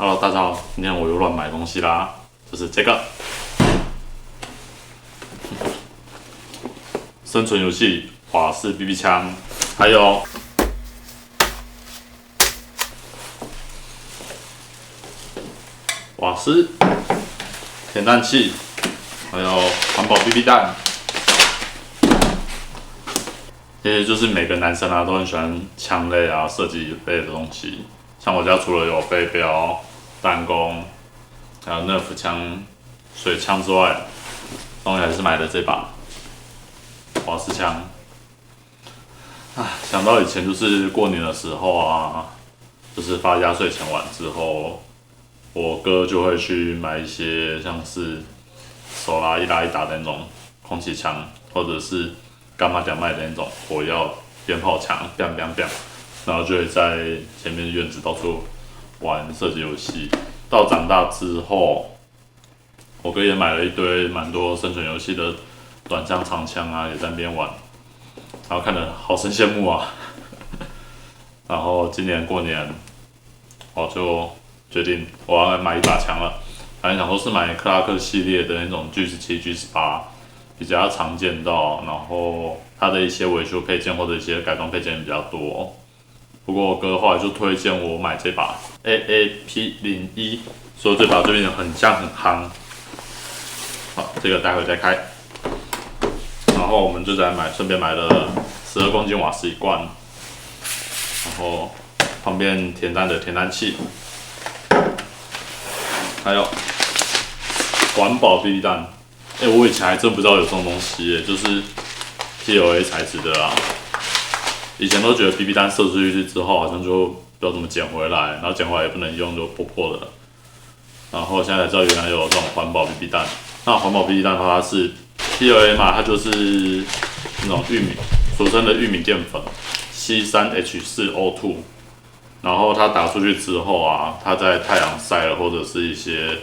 Hello，大家好，今天我又乱买东西啦，就是这个生存游戏瓦式 BB 枪，还有瓦斯填弹器，还有环保 BB 弹。其实就是每个男生都很喜欢枪类射击类的东西。像我家除了有飞镖、弹弓，还有 Nerf 枪、水枪之外，终于还是买了这把瓦斯枪。想到以前就是过年的时候就是发压岁钱完之后，我哥就会去买一些像是手拉一拉一打的那种空气枪，或者是干妈店卖的那种火药鞭炮枪，biang biang biang，然后就会在前面院子到处玩射击游戏。到长大之后，我哥也买了一堆蛮多生存游戏的短枪、长枪也在那边玩，然后看得好生羡慕啊。然后今年过年，我就决定我要买一把枪了。本来想说是买克拉克系列的那种 G17、G18，比较常见到，然后它的一些维修配件或者一些改装配件比较多。不过我哥后来就推荐我买这把 AAP01， 说这把最近很香很夯。好，这个待会再开。然后我们就顺便买了12公斤瓦斯一罐，然后旁边填弹的填弹器，还有环保 BB 弹。我以前还真不知道有这种东西就是 PLA 材质的啦。以前都觉得 BB 弹射出去之后，好像就不知道怎么捡回来，然后捡回来也不能用，就破破的。然后现在才知道原来有这种环保 BB 弹。那环保 BB 弹的话，它是 PLA 嘛，它就是那种玉米，俗称的玉米淀粉 C3H4O2。然后它打出去之后它在太阳晒了，或者是一些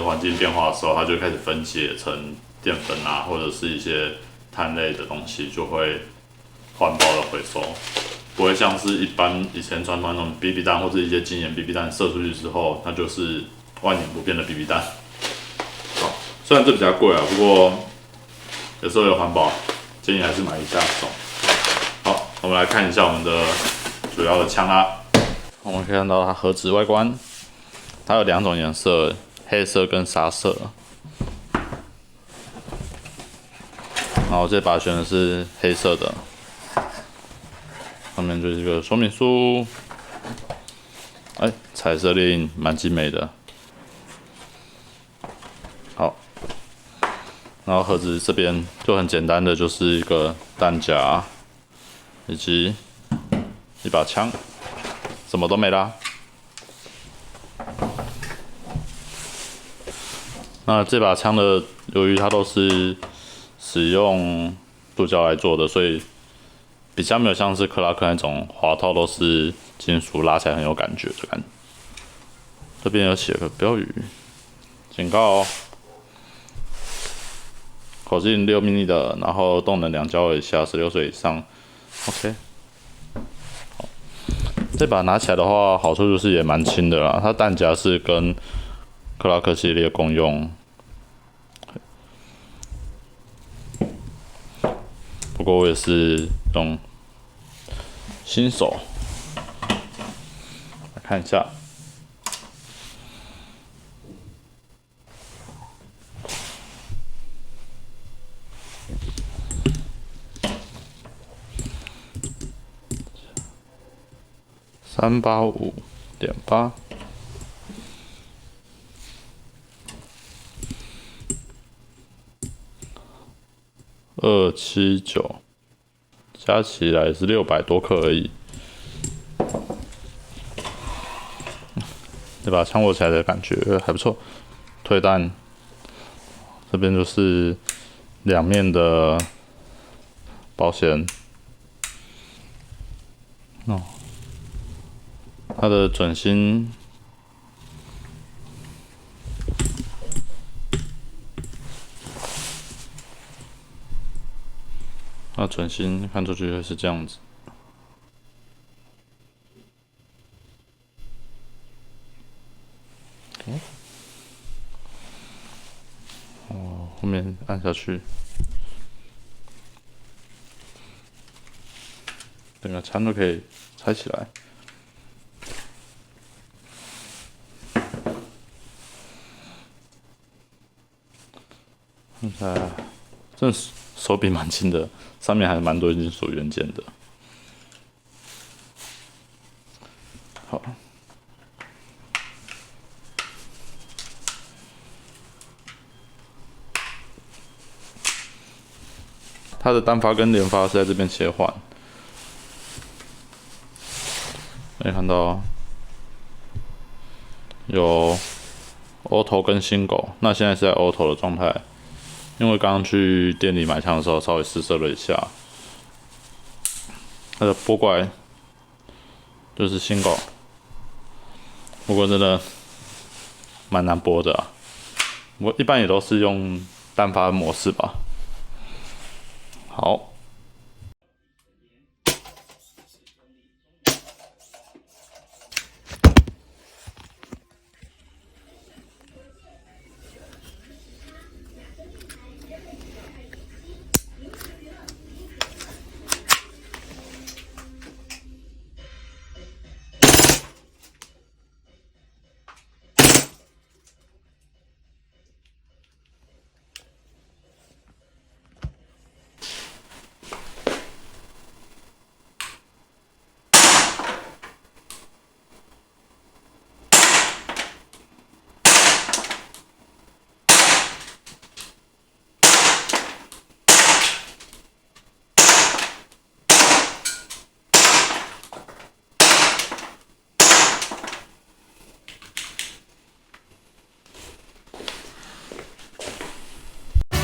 环境变化的时候，它就开始分解成淀粉或者是一些碳类的东西，就会环保的回收，不会像是一般以前传统那种 BB 弹或者一些精研 BB 弹射出去之后，它就是万年不变的 BB 弹。好，虽然这比较贵不过有时候有环保，建议还是买一下手。好，我们来看一下我们的主要的枪我们可以看到它盒子外观，它有2种颜色，黑色跟沙色。然后这把选的是黑色的，上面就是一个说明书，彩色列印蛮精美的。好，然后盒子这边就很简单的，就是一个弹夹，以及一把枪，什么都没啦。那这把枪的，由于它都是使用塑胶来做的，所以比较没有像是克拉克那种滑套都是金属，拉起来很有感觉的感觉。这边有写个标语，警告口径6 mm 的，然后动能2焦耳以下，16岁以上。OK， 好，这把拿起来的话，好处就是也蛮轻的啦。它弹夹是跟克拉克系列共用，不过我也是用新手来看一下。385.8。279，加起来是600多克而已。这把枪握起来的感觉还不错。退弹这边就是2面的保险。它的准心看出去会是这样子。哦，后面按下去，整个餐都可以拆起来。看起来真的手柄蛮轻的，上面还蛮多金属元件的。好，它的单发跟连发是在这边切换。可以看到有 Auto 跟新狗，那现在是在 Auto 的状态。因为刚刚去店里买枪的时候，稍微试射了一下，它的拨过来就是新狗，不过真的蛮难拨的啊。我一般也都是用单发模式吧。好。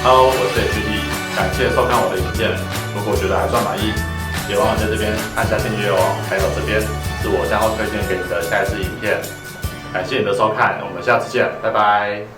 Hello，我是 HD，感谢收看我的影片。如果觉得还算满意，别忘了在这边按下订阅哦。还有这边是我将要推荐给你的下一支影片。感谢你的收看，我们下次见，拜拜。